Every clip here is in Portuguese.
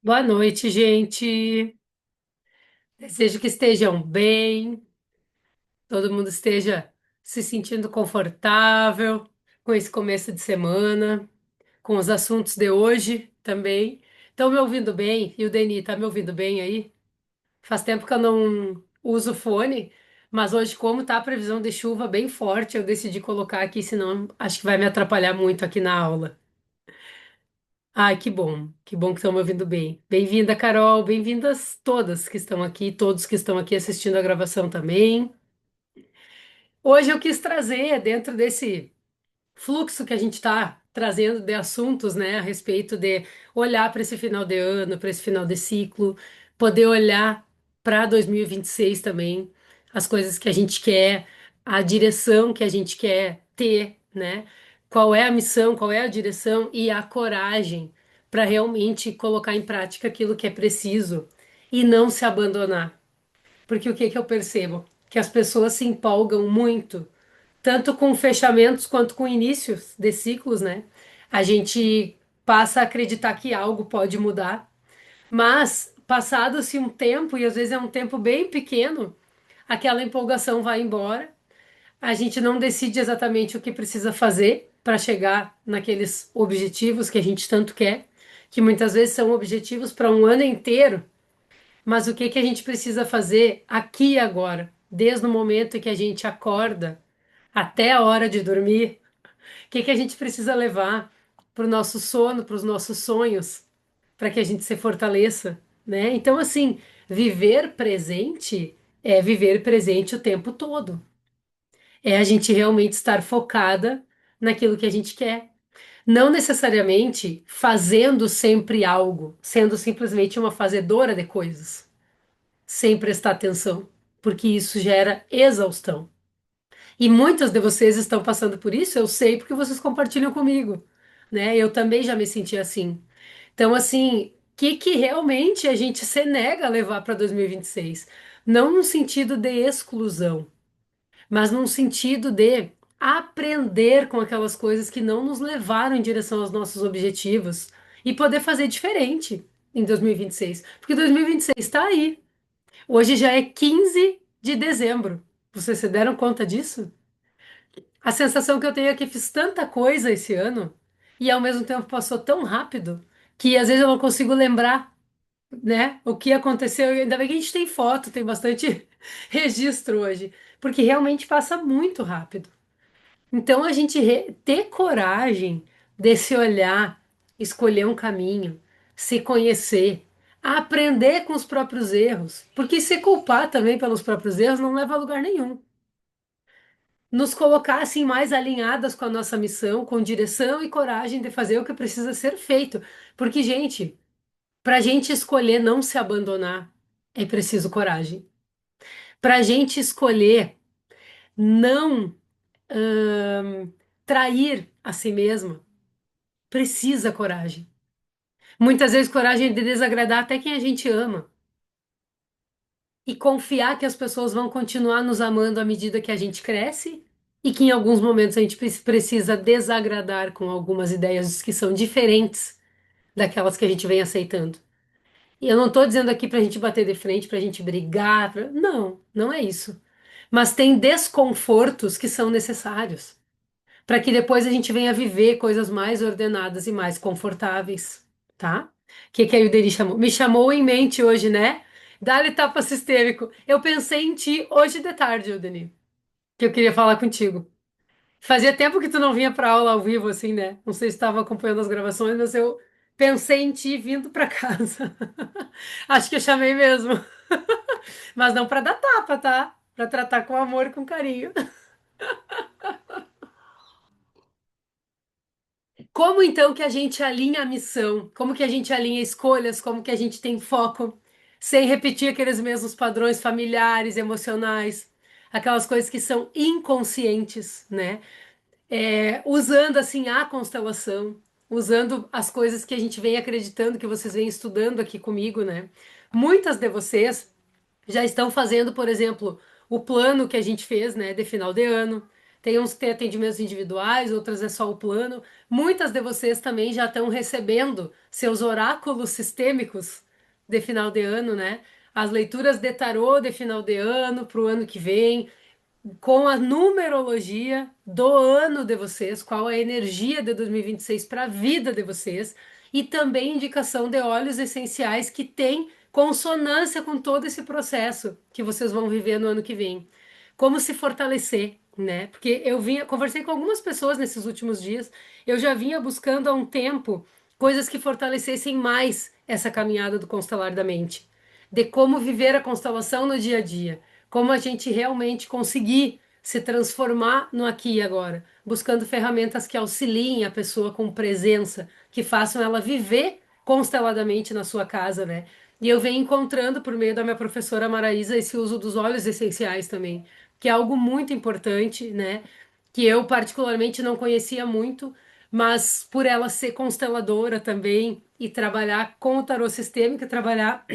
Boa noite, gente. Desejo que estejam bem, todo mundo esteja se sentindo confortável com esse começo de semana, com os assuntos de hoje também. Estão me ouvindo bem? E o Deni, tá me ouvindo bem aí? Faz tempo que eu não uso fone, mas hoje, como tá a previsão de chuva bem forte, eu decidi colocar aqui, senão acho que vai me atrapalhar muito aqui na aula. Ai, que bom que estão me ouvindo bem. Bem-vinda, Carol, bem-vindas todas que estão aqui, todos que estão aqui assistindo a gravação também. Hoje eu quis trazer, dentro desse fluxo que a gente está trazendo de assuntos, né, a respeito de olhar para esse final de ano, para esse final de ciclo, poder olhar para 2026 também, as coisas que a gente quer, a direção que a gente quer ter, né? Qual é a missão, qual é a direção e a coragem para realmente colocar em prática aquilo que é preciso e não se abandonar. Porque o que que eu percebo? Que as pessoas se empolgam muito tanto com fechamentos quanto com inícios de ciclos, né? A gente passa a acreditar que algo pode mudar, mas passado-se um tempo, e às vezes é um tempo bem pequeno, aquela empolgação vai embora, a gente não decide exatamente o que precisa fazer para chegar naqueles objetivos que a gente tanto quer, que muitas vezes são objetivos para um ano inteiro, mas o que que a gente precisa fazer aqui e agora, desde o momento que a gente acorda até a hora de dormir, o que que a gente precisa levar para o nosso sono, para os nossos sonhos, para que a gente se fortaleça, né? Então, assim, viver presente é viver presente o tempo todo. É a gente realmente estar focada naquilo que a gente quer. Não necessariamente fazendo sempre algo, sendo simplesmente uma fazedora de coisas, sem prestar atenção, porque isso gera exaustão. E muitas de vocês estão passando por isso, eu sei porque vocês compartilham comigo, né? Eu também já me senti assim. Então, assim, o que que realmente a gente se nega a levar para 2026? Não num sentido de exclusão, mas num sentido de aprender com aquelas coisas que não nos levaram em direção aos nossos objetivos e poder fazer diferente em 2026. Porque 2026 está aí. Hoje já é 15 de dezembro. Vocês se deram conta disso? A sensação que eu tenho é que fiz tanta coisa esse ano e ao mesmo tempo passou tão rápido que às vezes eu não consigo lembrar, né, o que aconteceu. E ainda bem que a gente tem foto, tem bastante registro hoje, porque realmente passa muito rápido. Então a gente ter coragem de se olhar, escolher um caminho, se conhecer, aprender com os próprios erros, porque se culpar também pelos próprios erros não leva a lugar nenhum, nos colocar assim mais alinhadas com a nossa missão, com direção e coragem de fazer o que precisa ser feito. Porque, gente, para a gente escolher não se abandonar, é preciso coragem. Para a gente escolher não trair a si mesma, precisa coragem. Muitas vezes coragem de desagradar até quem a gente ama. E confiar que as pessoas vão continuar nos amando à medida que a gente cresce e que em alguns momentos a gente precisa desagradar com algumas ideias que são diferentes daquelas que a gente vem aceitando. E eu não estou dizendo aqui para a gente bater de frente, para a gente brigar, não, não é isso. Mas tem desconfortos que são necessários para que depois a gente venha viver coisas mais ordenadas e mais confortáveis, tá? O que que a Yudeli chamou? Me chamou em mente hoje, né? Dá-lhe tapa sistêmico. Eu pensei em ti hoje de tarde, Yudeli, que eu queria falar contigo. Fazia tempo que tu não vinha para aula ao vivo, assim, né? Não sei se estava acompanhando as gravações, mas eu pensei em ti vindo para casa. Acho que eu chamei mesmo. Mas não para dar tapa, tá? Para tratar com amor e com carinho. Como então que a gente alinha a missão? Como que a gente alinha escolhas? Como que a gente tem foco sem repetir aqueles mesmos padrões familiares, emocionais, aquelas coisas que são inconscientes, né? Usando assim a constelação, usando as coisas que a gente vem acreditando, que vocês vêm estudando aqui comigo, né? Muitas de vocês já estão fazendo, por exemplo, o plano que a gente fez, né, de final de ano. Tem uns que têm atendimentos individuais, outras é só o plano. Muitas de vocês também já estão recebendo seus oráculos sistêmicos de final de ano, né? As leituras de tarô de final de ano para o ano que vem, com a numerologia do ano de vocês, qual a energia de 2026 para a vida de vocês, e também indicação de óleos essenciais que tem consonância com todo esse processo que vocês vão viver no ano que vem. Como se fortalecer, né? Porque conversei com algumas pessoas nesses últimos dias, eu já vinha buscando há um tempo coisas que fortalecessem mais essa caminhada do constelar da mente, de como viver a constelação no dia a dia, como a gente realmente conseguir se transformar no aqui e agora, buscando ferramentas que auxiliem a pessoa com presença, que façam ela viver consteladamente na sua casa, né? E eu venho encontrando por meio da minha professora Maraísa esse uso dos óleos essenciais também, que é algo muito importante, né? Que eu particularmente não conhecia muito, mas por ela ser consteladora também e trabalhar com o tarô sistêmico, trabalhar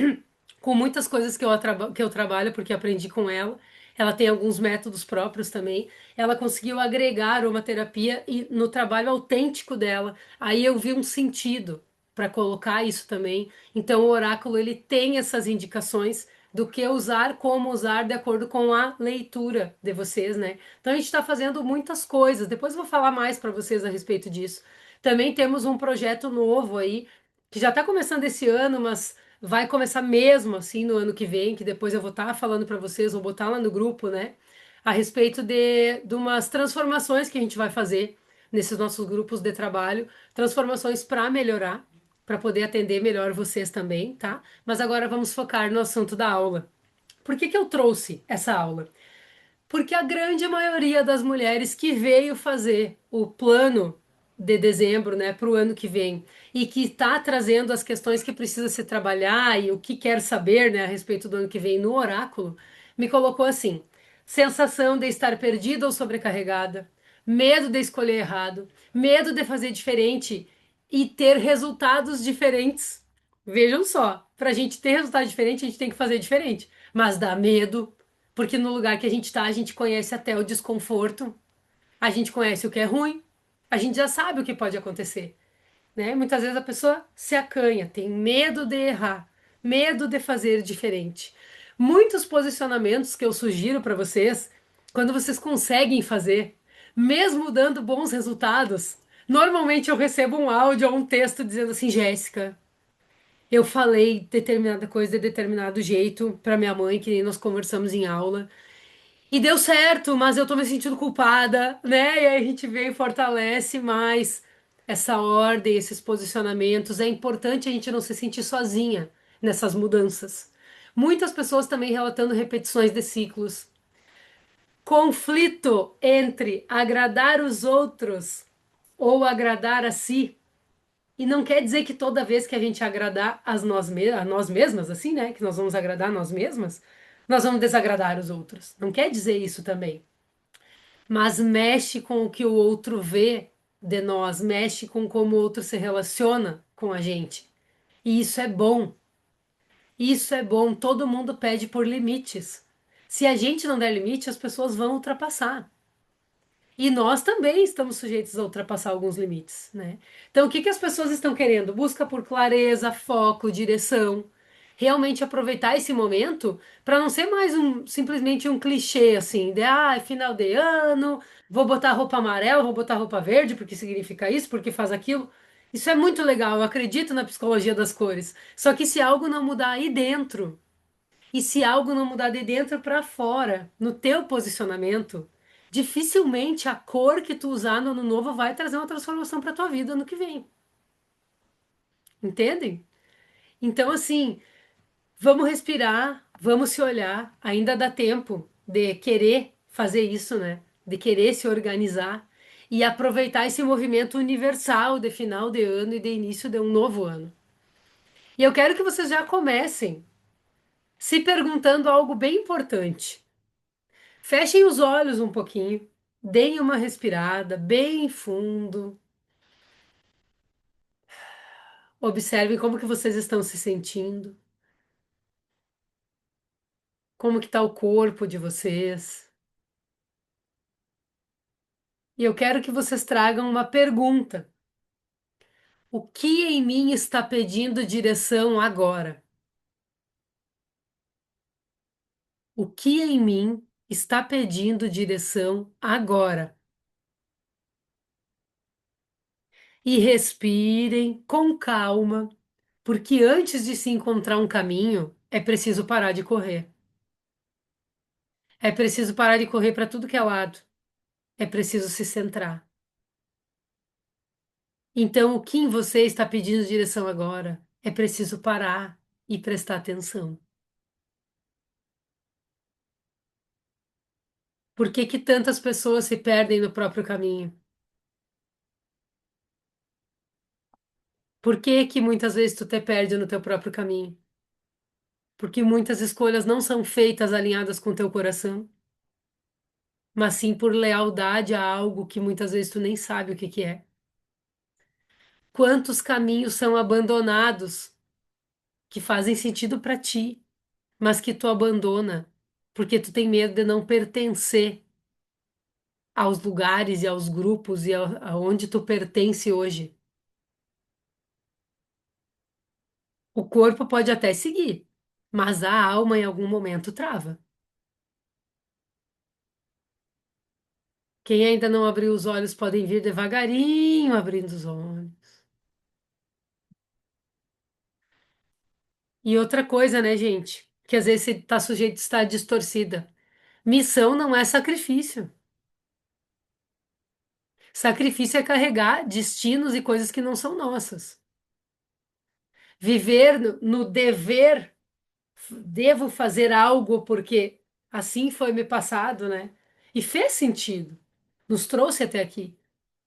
com muitas coisas que eu trabalho, porque aprendi com ela. Ela tem alguns métodos próprios também. Ela conseguiu agregar uma terapia e no trabalho autêntico dela. Aí eu vi um sentido para colocar isso também. Então o oráculo ele tem essas indicações do que usar, como usar de acordo com a leitura de vocês, né? Então a gente está fazendo muitas coisas. Depois eu vou falar mais para vocês a respeito disso. Também temos um projeto novo aí que já está começando esse ano, mas vai começar mesmo assim no ano que vem, que depois eu vou estar falando para vocês, vou botar lá no grupo, né? A respeito de umas transformações que a gente vai fazer nesses nossos grupos de trabalho, transformações para melhorar, para poder atender melhor vocês também, tá? Mas agora vamos focar no assunto da aula. Por que que eu trouxe essa aula? Porque a grande maioria das mulheres que veio fazer o plano de dezembro, né, para o ano que vem, e que está trazendo as questões que precisa se trabalhar e o que quer saber, né, a respeito do ano que vem no oráculo, me colocou assim: sensação de estar perdida ou sobrecarregada, medo de escolher errado, medo de fazer diferente e ter resultados diferentes. Vejam só, para a gente ter resultado diferente, a gente tem que fazer diferente, mas dá medo, porque no lugar que a gente tá, a gente conhece até o desconforto, a gente conhece o que é ruim, a gente já sabe o que pode acontecer, né? Muitas vezes a pessoa se acanha, tem medo de errar, medo de fazer diferente. Muitos posicionamentos que eu sugiro para vocês, quando vocês conseguem fazer, mesmo dando bons resultados, normalmente eu recebo um áudio ou um texto dizendo assim: Jéssica, eu falei determinada coisa de determinado jeito para minha mãe, que nem nós conversamos em aula. E deu certo, mas eu tô me sentindo culpada, né? E aí a gente vem e fortalece mais essa ordem, esses posicionamentos. É importante a gente não se sentir sozinha nessas mudanças. Muitas pessoas também relatando repetições de ciclos. Conflito entre agradar os outros ou agradar a si. E não quer dizer que toda vez que a gente agradar a nós mesmas, assim, né? Que nós vamos agradar a nós mesmas, nós vamos desagradar os outros. Não quer dizer isso também, mas mexe com o que o outro vê de nós, mexe com como o outro se relaciona com a gente. E isso é bom. Isso é bom. Todo mundo pede por limites. Se a gente não der limite, as pessoas vão ultrapassar. E nós também estamos sujeitos a ultrapassar alguns limites, né? Então, o que que as pessoas estão querendo? Busca por clareza, foco, direção. Realmente aproveitar esse momento para não ser mais simplesmente um clichê assim, de é final de ano, vou botar roupa amarela, vou botar roupa verde porque significa isso, porque faz aquilo. Isso é muito legal, eu acredito na psicologia das cores. Só que se algo não mudar aí dentro, e se algo não mudar de dentro para fora, no teu posicionamento, dificilmente a cor que tu usar no ano novo vai trazer uma transformação para tua vida no que vem. Entendem? Então, assim, vamos respirar, vamos se olhar. Ainda dá tempo de querer fazer isso, né? De querer se organizar e aproveitar esse movimento universal de final de ano e de início de um novo ano. E eu quero que vocês já comecem se perguntando algo bem importante. Fechem os olhos um pouquinho, deem uma respirada bem fundo. Observem como que vocês estão se sentindo, como que está o corpo de vocês. E eu quero que vocês tragam uma pergunta. O que em mim está pedindo direção agora? O que em mim está pedindo direção agora? E respirem com calma, porque antes de se encontrar um caminho, é preciso parar de correr. É preciso parar de correr para tudo que é lado. É preciso se centrar. Então, o que em você está pedindo direção agora? É preciso parar e prestar atenção. Por que que tantas pessoas se perdem no próprio caminho? Por que que muitas vezes tu te perde no teu próprio caminho? Porque muitas escolhas não são feitas alinhadas com o teu coração, mas sim por lealdade a algo que muitas vezes tu nem sabe o que que é. Quantos caminhos são abandonados que fazem sentido para ti, mas que tu abandona porque tu tem medo de não pertencer aos lugares e aos grupos e aonde tu pertence hoje. O corpo pode até seguir, mas a alma em algum momento trava. Quem ainda não abriu os olhos podem vir devagarinho abrindo os olhos. E outra coisa, né, gente? Que às vezes está sujeito a estar distorcida. Missão não é sacrifício. Sacrifício é carregar destinos e coisas que não são nossas. Viver no dever, devo fazer algo porque assim foi me passado, né? E fez sentido. Nos trouxe até aqui.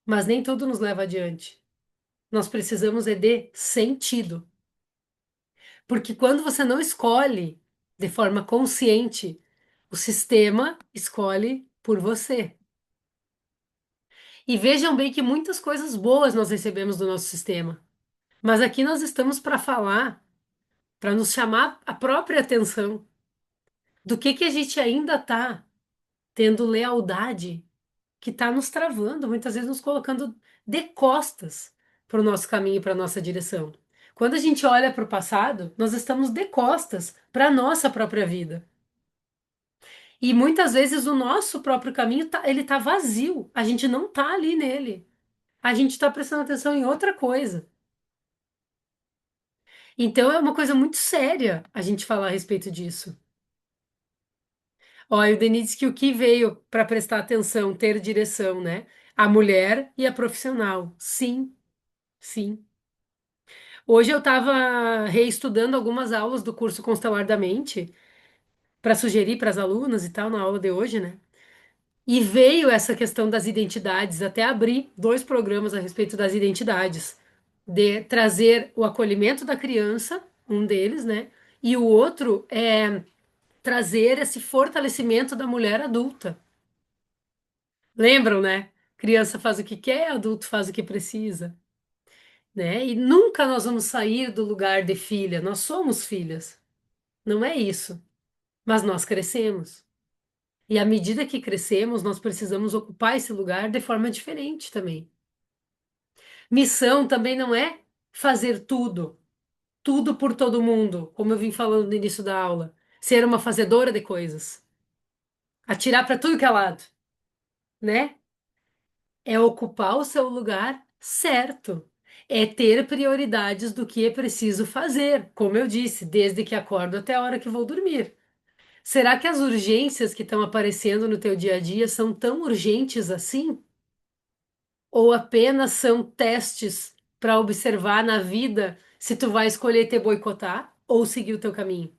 Mas nem tudo nos leva adiante. Nós precisamos é de sentido. Porque quando você não escolhe de forma consciente, o sistema escolhe por você. E vejam bem que muitas coisas boas nós recebemos do nosso sistema. Mas aqui nós estamos para falar, para nos chamar a própria atenção do que a gente ainda está tendo lealdade, que está nos travando, muitas vezes nos colocando de costas para o nosso caminho e para a nossa direção. Quando a gente olha para o passado, nós estamos de costas para a nossa própria vida. E muitas vezes o nosso próprio caminho ele tá vazio. A gente não tá ali nele. A gente está prestando atenção em outra coisa. Então é uma coisa muito séria a gente falar a respeito disso. Ó, e o Denis disse que o que veio para prestar atenção, ter direção, né? A mulher e a profissional. Sim, sim. Hoje eu estava reestudando algumas aulas do curso Constelar da Mente para sugerir para as alunas e tal na aula de hoje, né? E veio essa questão das identidades, até abrir dois programas a respeito das identidades, de trazer o acolhimento da criança, um deles, né? E o outro é trazer esse fortalecimento da mulher adulta. Lembram, né? Criança faz o que quer, adulto faz o que precisa, né? E nunca nós vamos sair do lugar de filha, nós somos filhas, não é isso, mas nós crescemos. E à medida que crescemos, nós precisamos ocupar esse lugar de forma diferente também. Missão também não é fazer tudo, tudo por todo mundo, como eu vim falando no início da aula. Ser uma fazedora de coisas, atirar para tudo que é lado, né? É ocupar o seu lugar certo. É ter prioridades do que é preciso fazer, como eu disse, desde que acordo até a hora que vou dormir. Será que as urgências que estão aparecendo no teu dia a dia são tão urgentes assim? Ou apenas são testes para observar na vida se tu vai escolher te boicotar ou seguir o teu caminho?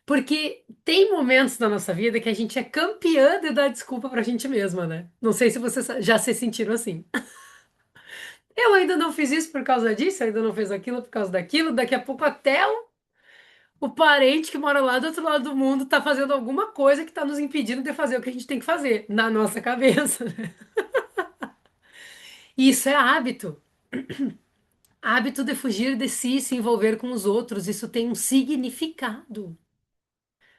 Porque tem momentos na nossa vida que a gente é campeã de dar desculpa pra gente mesma, né? Não sei se vocês já se sentiram assim. Eu ainda não fiz isso por causa disso, eu ainda não fiz aquilo por causa daquilo. Daqui a pouco até o parente que mora lá do outro lado do mundo tá fazendo alguma coisa que tá nos impedindo de fazer o que a gente tem que fazer na nossa cabeça. Isso é hábito. Hábito de fugir de si e se envolver com os outros. Isso tem um significado.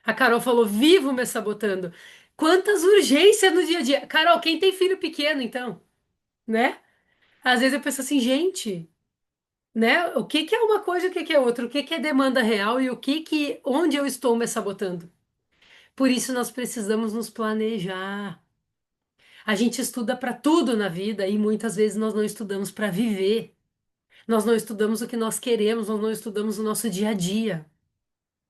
A Carol falou, vivo me sabotando. Quantas urgências no dia a dia. Carol, quem tem filho pequeno, então, né? Às vezes eu penso assim, gente, né? O que que é uma coisa e o que que é outra? O que que é demanda real e o que que, onde eu estou me sabotando? Por isso nós precisamos nos planejar. A gente estuda para tudo na vida e muitas vezes nós não estudamos para viver. Nós não estudamos o que nós queremos, nós não estudamos o nosso dia a dia,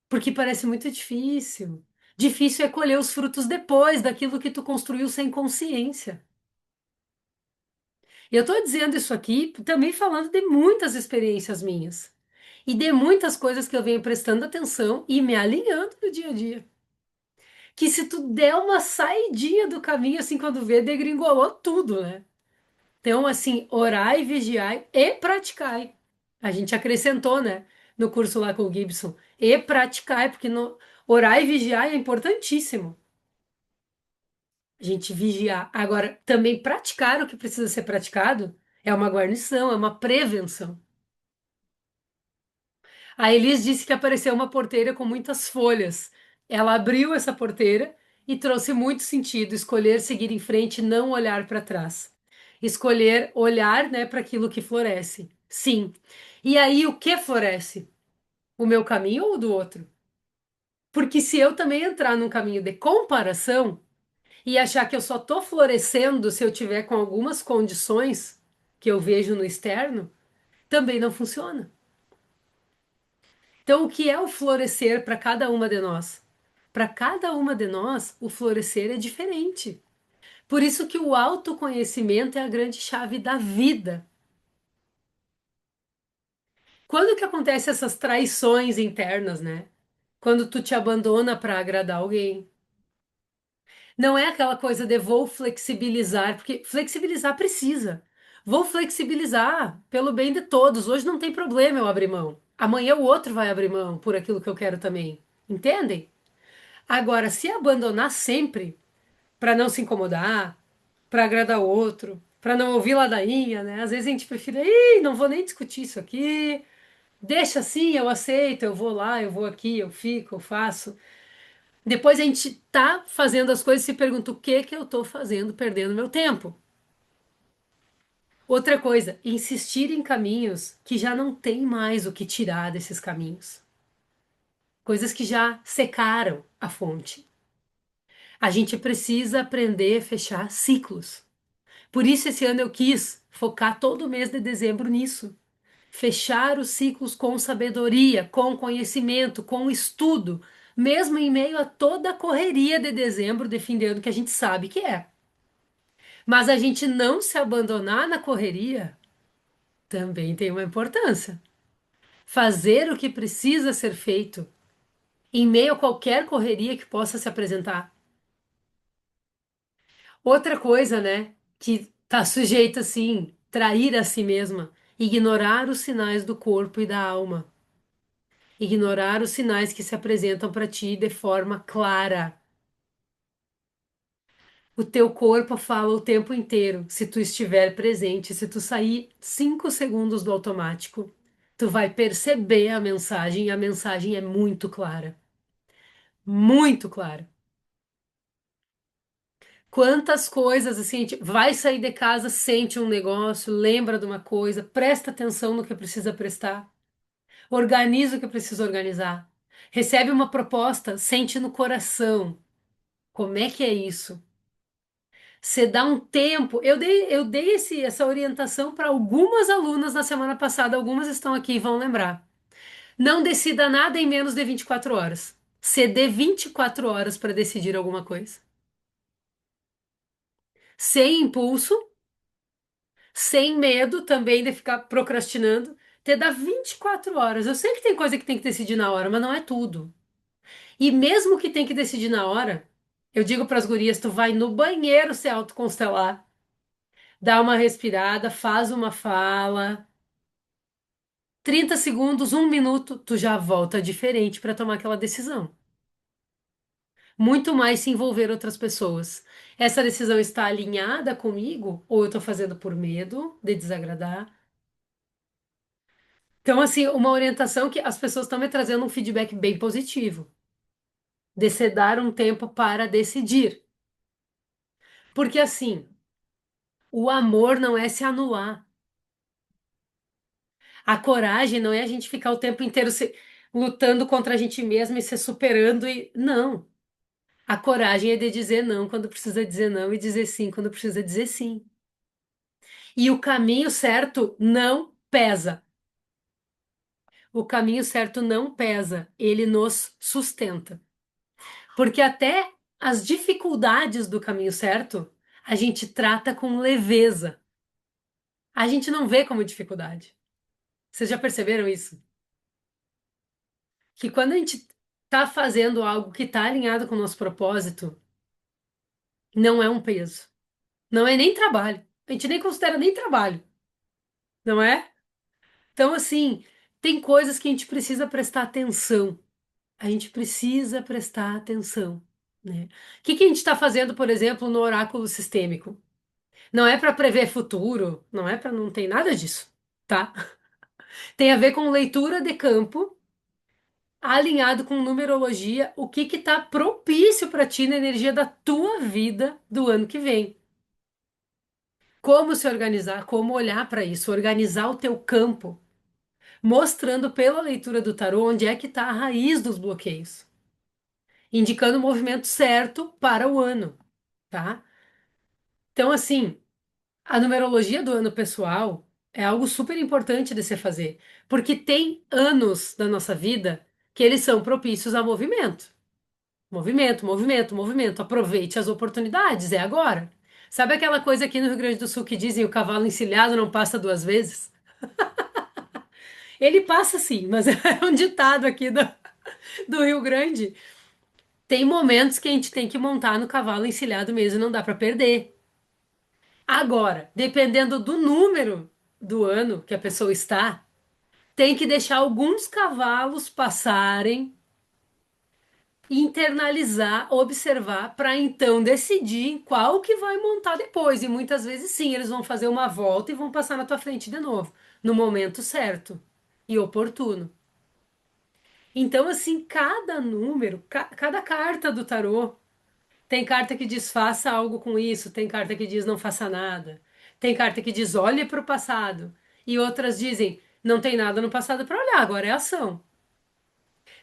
porque parece muito difícil. Difícil é colher os frutos depois daquilo que tu construiu sem consciência. E eu estou dizendo isso aqui também falando de muitas experiências minhas e de muitas coisas que eu venho prestando atenção e me alinhando no dia a dia. Que se tu der uma saidinha do caminho, assim, quando vê, degringolou tudo, né? Então, assim, orai, vigiai e praticai. A gente acrescentou, né, no curso lá com o Gibson. E praticai, porque no, orar e vigiar é importantíssimo. A gente vigiar. Agora, também praticar o que precisa ser praticado é uma guarnição, é uma prevenção. A Elis disse que apareceu uma porteira com muitas folhas. Ela abriu essa porteira e trouxe muito sentido escolher seguir em frente e não olhar para trás. Escolher olhar, né, para aquilo que floresce. Sim. E aí o que floresce? O meu caminho ou o do outro? Porque se eu também entrar num caminho de comparação e achar que eu só estou florescendo se eu tiver com algumas condições que eu vejo no externo, também não funciona. Então, o que é o florescer para cada uma de nós? Para cada uma de nós, o florescer é diferente. Por isso que o autoconhecimento é a grande chave da vida. Quando que acontecem essas traições internas, né? Quando tu te abandona para agradar alguém. Não é aquela coisa de vou flexibilizar, porque flexibilizar precisa. Vou flexibilizar pelo bem de todos. Hoje não tem problema eu abrir mão. Amanhã o outro vai abrir mão por aquilo que eu quero também. Entendem? Agora, se abandonar sempre para não se incomodar, para agradar o outro, para não ouvir ladainha, né? Às vezes a gente prefere, ih, não vou nem discutir isso aqui. Deixa assim, eu aceito, eu vou lá, eu vou aqui, eu fico, eu faço. Depois a gente tá fazendo as coisas e se pergunta o que que eu tô fazendo, perdendo meu tempo. Outra coisa, insistir em caminhos que já não tem mais o que tirar desses caminhos. Coisas que já secaram a fonte. A gente precisa aprender a fechar ciclos. Por isso, esse ano eu quis focar todo o mês de dezembro nisso. Fechar os ciclos com sabedoria, com conhecimento, com estudo, mesmo em meio a toda a correria de dezembro, de fim de ano, que a gente sabe que é. Mas a gente não se abandonar na correria também tem uma importância. Fazer o que precisa ser feito em meio a qualquer correria que possa se apresentar. Outra coisa, né, que tá sujeita assim, trair a si mesma, ignorar os sinais do corpo e da alma. Ignorar os sinais que se apresentam para ti de forma clara. O teu corpo fala o tempo inteiro. Se tu estiver presente, se tu sair 5 segundos do automático, tu vai perceber a mensagem e a mensagem é muito clara. Muito clara. Quantas coisas assim, a gente vai sair de casa, sente um negócio, lembra de uma coisa, presta atenção no que precisa prestar, organiza o que precisa organizar, recebe uma proposta, sente no coração. Como é que é isso? Você dá um tempo. Eu dei essa orientação para algumas alunas na semana passada, algumas estão aqui e vão lembrar. Não decida nada em menos de 24 horas. Você dê 24 horas para decidir alguma coisa. Sem impulso, sem medo também de ficar procrastinando. Te dá 24 horas. Eu sei que tem coisa que tem que decidir na hora, mas não é tudo. E mesmo que tem que decidir na hora, eu digo para as gurias, tu vai no banheiro se autoconstelar, dá uma respirada, faz uma fala, 30 segundos, 1 minuto, tu já volta diferente para tomar aquela decisão. Muito mais se envolver outras pessoas. Essa decisão está alinhada comigo ou eu estou fazendo por medo de desagradar? Então, assim, uma orientação que as pessoas estão me trazendo um feedback bem positivo, de se dar um tempo para decidir. Porque assim, o amor não é se anular. A coragem não é a gente ficar o tempo inteiro lutando contra a gente mesmo e se superando e não. A coragem é de dizer não quando precisa dizer não e dizer sim quando precisa dizer sim. E o caminho certo não pesa. O caminho certo não pesa, ele nos sustenta. Porque até as dificuldades do caminho certo a gente trata com leveza. A gente não vê como dificuldade. Vocês já perceberam isso? Que quando a gente está fazendo algo que está alinhado com o nosso propósito, não é um peso. Não é nem trabalho. A gente nem considera nem trabalho, não é? Então, assim, tem coisas que a gente precisa prestar atenção. A gente precisa prestar atenção, né? O que que a gente está fazendo, por exemplo, no oráculo sistêmico? Não é para prever futuro, não é para, não tem nada disso, tá? Tem a ver com leitura de campo, alinhado com numerologia, o que que tá propício para ti na energia da tua vida do ano que vem. Como se organizar, como olhar para isso, organizar o teu campo, mostrando pela leitura do tarô onde é que está a raiz dos bloqueios, indicando o movimento certo para o ano, tá? Então, assim, a numerologia do ano pessoal é algo super importante de se fazer, porque tem anos da nossa vida que eles são propícios a movimento. Movimento, movimento, movimento. Aproveite as oportunidades, é agora. Sabe aquela coisa aqui no Rio Grande do Sul que dizem o cavalo encilhado não passa duas vezes? Ele passa sim, mas é um ditado aqui do Rio Grande. Tem momentos que a gente tem que montar no cavalo encilhado mesmo, não dá para perder. Agora, dependendo do número do ano que a pessoa está, tem que deixar alguns cavalos passarem, internalizar, observar, para então decidir em qual que vai montar depois. E muitas vezes sim, eles vão fazer uma volta e vão passar na tua frente de novo, no momento certo e oportuno. Então, assim, cada número, cada carta do tarô, tem carta que diz faça algo com isso, tem carta que diz não faça nada, tem carta que diz olhe para o passado, e outras dizem não tem nada no passado para olhar, agora é ação.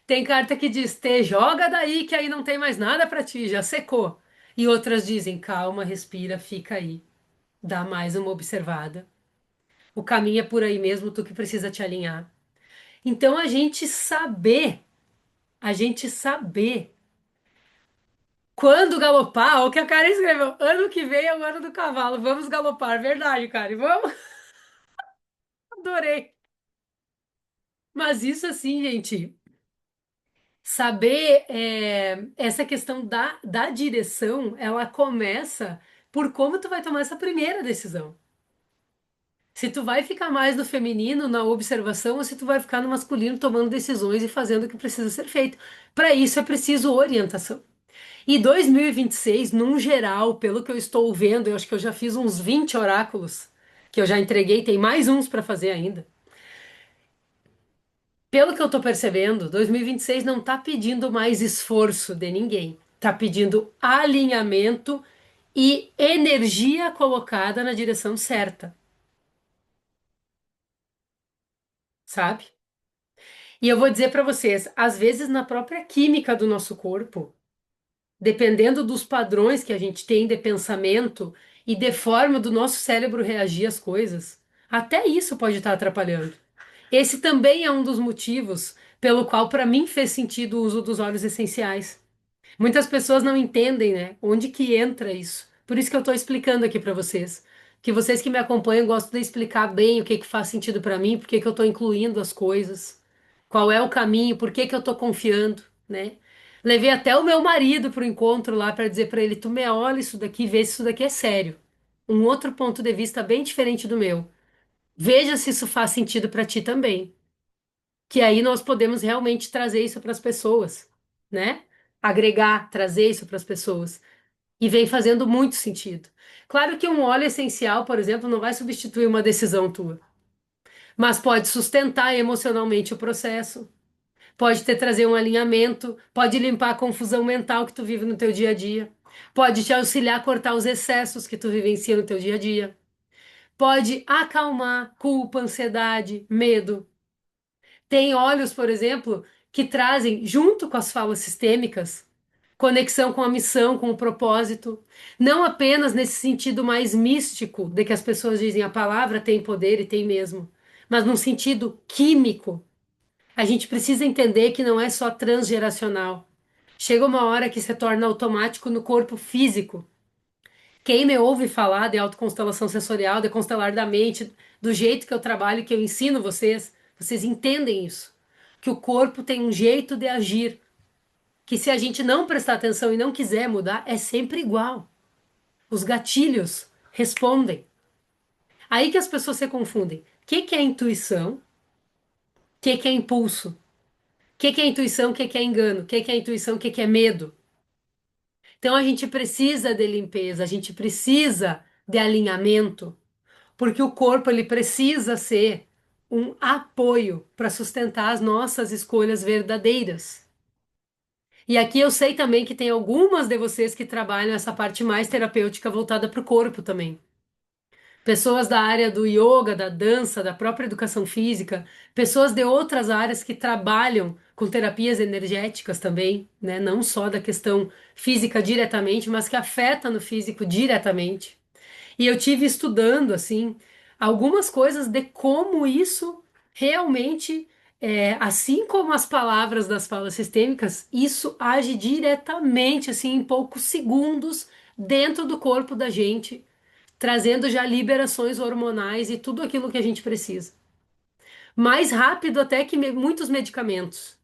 Tem carta que diz te joga daí que aí não tem mais nada para ti, já secou. E outras dizem calma, respira, fica aí, dá mais uma observada. O caminho é por aí mesmo, tu que precisa te alinhar. Então a gente saber quando galopar, o que a Karen escreveu, ano que vem é o ano do cavalo, vamos galopar, verdade, Karen, vamos? Adorei. Mas isso assim, gente, saber essa questão da direção, ela começa por como tu vai tomar essa primeira decisão. Se tu vai ficar mais no feminino, na observação, ou se tu vai ficar no masculino tomando decisões e fazendo o que precisa ser feito. Para isso é preciso orientação. E 2026, num geral, pelo que eu estou vendo, eu acho que eu já fiz uns 20 oráculos que eu já entreguei, tem mais uns para fazer ainda. Pelo que eu estou percebendo, 2026 não está pedindo mais esforço de ninguém. Está pedindo alinhamento e energia colocada na direção certa, sabe? E eu vou dizer para vocês, às vezes na própria química do nosso corpo, dependendo dos padrões que a gente tem de pensamento e de forma do nosso cérebro reagir às coisas, até isso pode estar atrapalhando. Esse também é um dos motivos pelo qual para mim fez sentido o uso dos óleos essenciais. Muitas pessoas não entendem, né? Onde que entra isso? Por isso que eu estou explicando aqui para vocês. Que vocês que me acompanham gostam de explicar bem o que que faz sentido para mim, por que que eu estou incluindo as coisas, qual é o caminho, por que que eu estou confiando, né? Levei até o meu marido para o encontro lá para dizer para ele: tu me olha isso daqui, vê se isso daqui é sério. Um outro ponto de vista bem diferente do meu. Veja se isso faz sentido para ti também. Que aí nós podemos realmente trazer isso para as pessoas, né? Agregar, trazer isso para as pessoas. E vem fazendo muito sentido. Claro que um óleo essencial, por exemplo, não vai substituir uma decisão tua, mas pode sustentar emocionalmente o processo, pode te trazer um alinhamento, pode limpar a confusão mental que tu vive no teu dia a dia. Pode te auxiliar a cortar os excessos que tu vivencia no teu dia a dia. Pode acalmar culpa, ansiedade, medo. Tem óleos, por exemplo, que trazem, junto com as falas sistêmicas, conexão com a missão, com o propósito. Não apenas nesse sentido mais místico, de que as pessoas dizem a palavra tem poder e tem mesmo, mas num sentido químico. A gente precisa entender que não é só transgeracional. Chega uma hora que se torna automático no corpo físico. Quem me ouve falar de autoconstelação sensorial, de constelar da mente, do jeito que eu trabalho, que eu ensino vocês, vocês entendem isso. Que o corpo tem um jeito de agir, que se a gente não prestar atenção e não quiser mudar, é sempre igual. Os gatilhos respondem. Aí que as pessoas se confundem. O que que é intuição? O que que é impulso? O que que é intuição? O que que é engano? O que que é intuição? O que que é medo? Então a gente precisa de limpeza, a gente precisa de alinhamento. Porque o corpo ele precisa ser um apoio para sustentar as nossas escolhas verdadeiras. E aqui eu sei também que tem algumas de vocês que trabalham essa parte mais terapêutica voltada para o corpo também. Pessoas da área do yoga, da dança, da própria educação física, pessoas de outras áreas que trabalham com terapias energéticas também, né? Não só da questão física diretamente, mas que afeta no físico diretamente. E eu tive estudando, assim, algumas coisas de como isso realmente, assim como as palavras das falas sistêmicas, isso age diretamente, assim, em poucos segundos dentro do corpo da gente, trazendo já liberações hormonais e tudo aquilo que a gente precisa. Mais rápido até que muitos medicamentos.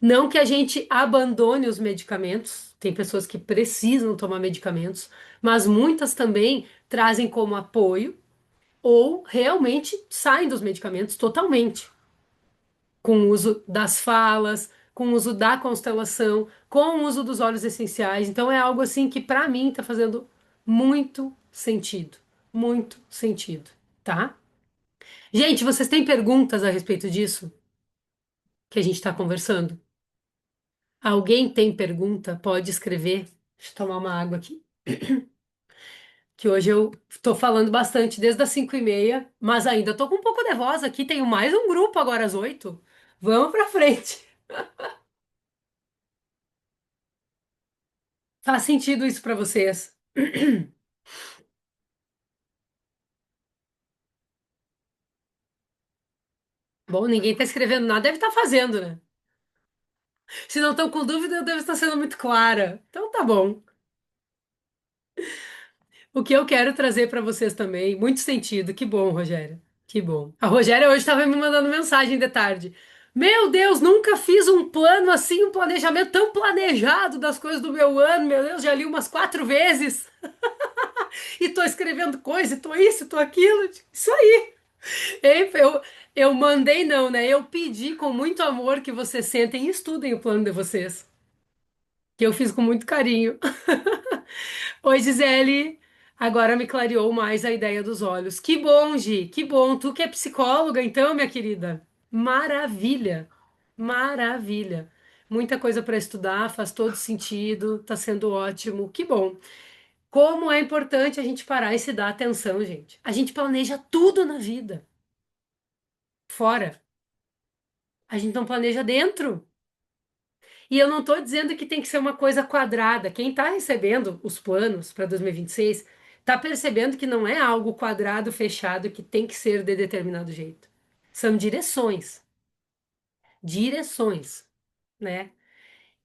Não que a gente abandone os medicamentos, tem pessoas que precisam tomar medicamentos, mas muitas também trazem como apoio ou realmente saem dos medicamentos totalmente, com o uso das falas, com o uso da constelação, com o uso dos óleos essenciais. Então é algo assim que para mim está fazendo muito sentido, tá? Gente, vocês têm perguntas a respeito disso que a gente está conversando? Alguém tem pergunta? Pode escrever. Deixa eu tomar uma água aqui. Que hoje eu tô falando bastante desde as 5:30, mas ainda tô com um pouco nervosa aqui. Tenho mais um grupo agora às 8. Vamos pra frente. Faz sentido isso pra vocês? Bom, ninguém tá escrevendo nada, deve estar fazendo, né? Se não estão com dúvida, eu devo estar sendo muito clara. Então tá bom. O que eu quero trazer pra vocês também, muito sentido. Que bom, Rogério. Que bom. A Rogéria hoje estava me mandando mensagem de tarde. Meu Deus, nunca fiz um plano assim, um planejamento tão planejado das coisas do meu ano. Meu Deus, já li umas 4 vezes e tô escrevendo coisa, e tô isso, e tô aquilo. Isso aí. Eu mandei não, né? Eu pedi com muito amor que vocês sentem e estudem o plano de vocês, que eu fiz com muito carinho. Oi, Gisele. Agora me clareou mais a ideia dos olhos. Que bom, Gi, que bom. Tu que é psicóloga, então, minha querida. Maravilha, maravilha. Muita coisa para estudar, faz todo sentido, tá sendo ótimo. Que bom. Como é importante a gente parar e se dar atenção, gente. A gente planeja tudo na vida. Fora. A gente não planeja dentro. E eu não estou dizendo que tem que ser uma coisa quadrada. Quem está recebendo os planos para 2026 está percebendo que não é algo quadrado, fechado, que tem que ser de determinado jeito. São direções, né?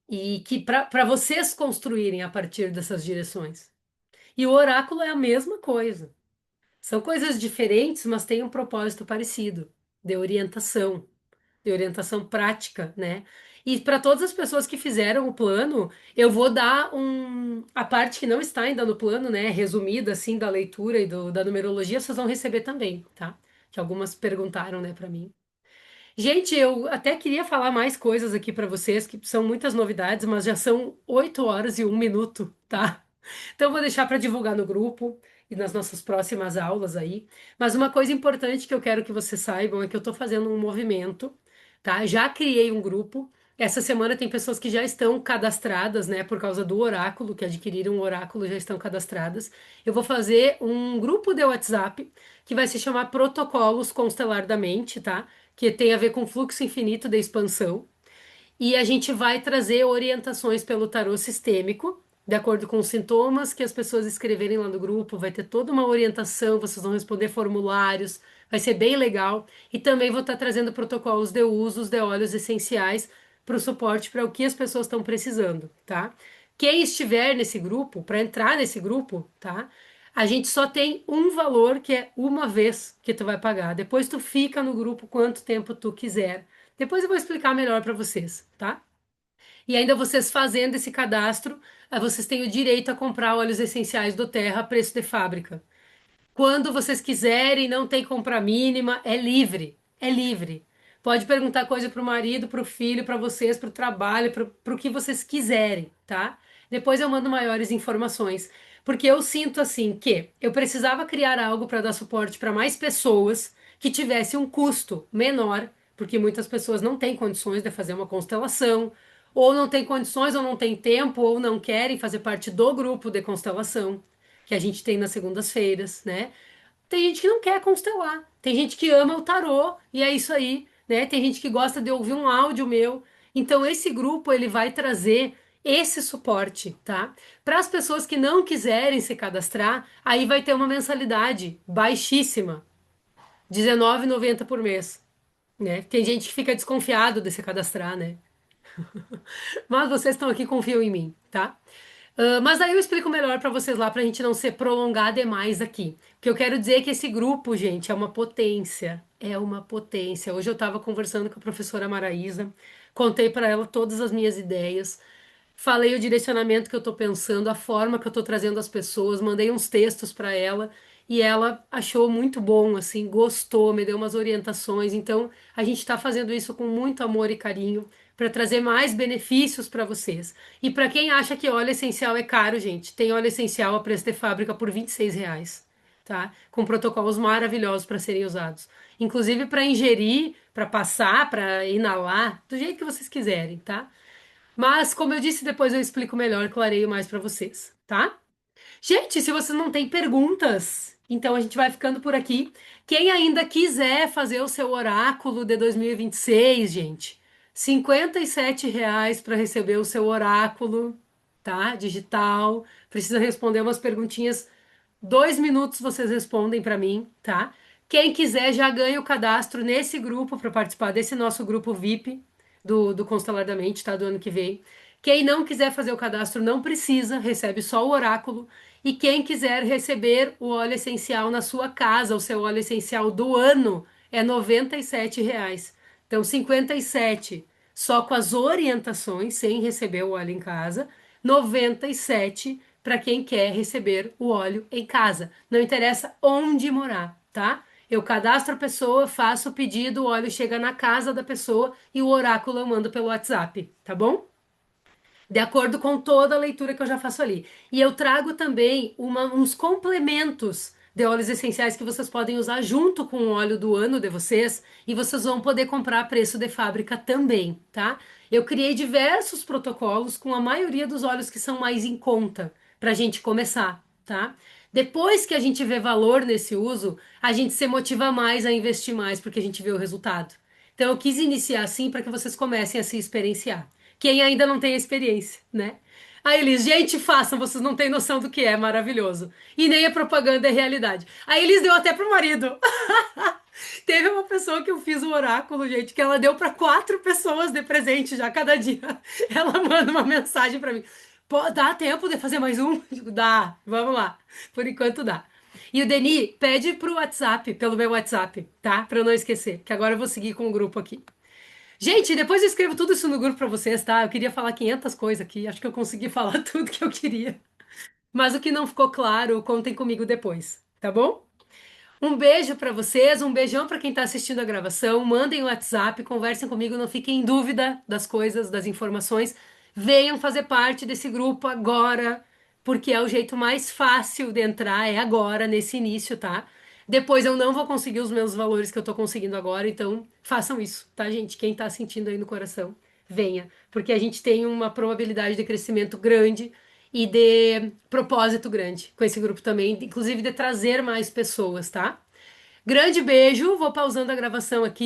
E que para vocês construírem a partir dessas direções. E o oráculo é a mesma coisa. São coisas diferentes, mas têm um propósito parecido, de orientação prática, né? E para todas as pessoas que fizeram o plano, eu vou dar a parte que não está ainda no plano, né? Resumida assim da leitura e da numerologia, vocês vão receber também, tá? Que algumas perguntaram, né, para mim. Gente, eu até queria falar mais coisas aqui para vocês, que são muitas novidades, mas já são 8 horas e 1 minuto, tá? Então, eu vou deixar para divulgar no grupo e nas nossas próximas aulas aí. Mas uma coisa importante que eu quero que vocês saibam é que eu estou fazendo um movimento, tá? Já criei um grupo Essa semana tem pessoas que já estão cadastradas, né, por causa do oráculo, que adquiriram o oráculo, já estão cadastradas. Eu vou fazer um grupo de WhatsApp que vai se chamar Protocolos Constelar da Mente, tá? Que tem a ver com fluxo infinito de expansão. E a gente vai trazer orientações pelo tarô sistêmico, de acordo com os sintomas que as pessoas escreverem lá no grupo. Vai ter toda uma orientação, vocês vão responder formulários, vai ser bem legal. E também vou estar trazendo protocolos de usos de óleos essenciais para o suporte para o que as pessoas estão precisando, tá? Quem estiver nesse grupo, para entrar nesse grupo, tá? A gente só tem um valor que é uma vez que tu vai pagar. Depois tu fica no grupo quanto tempo tu quiser. Depois eu vou explicar melhor para vocês, tá? E ainda vocês fazendo esse cadastro, vocês têm o direito a comprar óleos essenciais do Terra a preço de fábrica. Quando vocês quiserem, não tem compra mínima, é livre, é livre. Pode perguntar coisa pro marido, pro filho, para vocês, pro trabalho, pro que vocês quiserem, tá? Depois eu mando maiores informações, porque eu sinto assim que eu precisava criar algo para dar suporte para mais pessoas que tivesse um custo menor, porque muitas pessoas não têm condições de fazer uma constelação, ou não têm condições, ou não têm tempo, ou não querem fazer parte do grupo de constelação que a gente tem nas segundas-feiras, né? Tem gente que não quer constelar, tem gente que ama o tarô e é isso aí, né? Tem gente que gosta de ouvir um áudio meu. Então esse grupo ele vai trazer esse suporte, tá? Para as pessoas que não quiserem se cadastrar, aí vai ter uma mensalidade baixíssima, R$ 19,90 por mês, né? Tem gente que fica desconfiado de se cadastrar, né? Mas vocês estão aqui, confiam em mim, tá? Mas aí eu explico melhor pra vocês lá, pra gente não ser prolongar demais aqui. O que eu quero dizer é que esse grupo, gente, é uma potência. É uma potência. Hoje eu tava conversando com a professora Maraísa, contei pra ela todas as minhas ideias. Falei o direcionamento que eu tô pensando, a forma que eu tô trazendo as pessoas, mandei uns textos para ela e ela achou muito bom, assim, gostou, me deu umas orientações. Então, a gente tá fazendo isso com muito amor e carinho para trazer mais benefícios para vocês. E para quem acha que óleo essencial é caro, gente, tem óleo essencial a preço de fábrica por R$ 26, tá? Com protocolos maravilhosos para serem usados. Inclusive para ingerir, para passar, para inalar, do jeito que vocês quiserem, tá? Mas, como eu disse, depois eu explico melhor, clareio mais pra vocês, tá? Gente, se vocês não têm perguntas, então a gente vai ficando por aqui. Quem ainda quiser fazer o seu oráculo de 2026, gente, R$ 57 para receber o seu oráculo, tá? Digital. Precisa responder umas perguntinhas. 2 minutos vocês respondem para mim, tá? Quem quiser já ganha o cadastro nesse grupo para participar desse nosso grupo VIP do Constelar da Mente, tá? Do ano que vem. Quem não quiser fazer o cadastro não precisa, recebe só o oráculo. E quem quiser receber o óleo essencial na sua casa, o seu óleo essencial do ano, é R$ 97. Então, 57 só com as orientações, sem receber o óleo em casa. 97 para quem quer receber o óleo em casa. Não interessa onde morar, tá? Eu cadastro a pessoa, faço o pedido, o óleo chega na casa da pessoa e o oráculo eu mando pelo WhatsApp, tá bom? De acordo com toda a leitura que eu já faço ali. E eu trago também uns complementos de óleos essenciais que vocês podem usar junto com o óleo do ano de vocês e vocês vão poder comprar a preço de fábrica também, tá? Eu criei diversos protocolos com a maioria dos óleos que são mais em conta para a gente começar, tá? Depois que a gente vê valor nesse uso, a gente se motiva mais a investir mais porque a gente vê o resultado. Então eu quis iniciar assim para que vocês comecem a se experienciar. Quem ainda não tem experiência, né? Aí eles, gente, façam, vocês não têm noção do que é maravilhoso. E nem a propaganda é realidade. Aí eles deu até pro marido. Teve uma pessoa que eu fiz o oráculo, gente, que ela deu para 4 pessoas de presente já cada dia. Ela manda uma mensagem para mim. Pô, dá tempo de fazer mais um? Digo, dá, vamos lá. Por enquanto dá. E o Deni, pede pro WhatsApp, pelo meu WhatsApp, tá? Pra eu não esquecer, que agora eu vou seguir com o grupo aqui. Gente, depois eu escrevo tudo isso no grupo pra vocês, tá? Eu queria falar 500 coisas aqui, acho que eu consegui falar tudo que eu queria. Mas o que não ficou claro, contem comigo depois, tá bom? Um beijo pra vocês, um beijão pra quem tá assistindo a gravação. Mandem o WhatsApp, conversem comigo, não fiquem em dúvida das coisas, das informações. Venham fazer parte desse grupo agora, porque é o jeito mais fácil de entrar, é agora, nesse início, tá? Depois eu não vou conseguir os meus valores que eu tô conseguindo agora, então façam isso, tá, gente? Quem tá sentindo aí no coração, venha, porque a gente tem uma probabilidade de crescimento grande e de propósito grande com esse grupo também, inclusive de trazer mais pessoas, tá? Grande beijo, vou pausando a gravação aqui.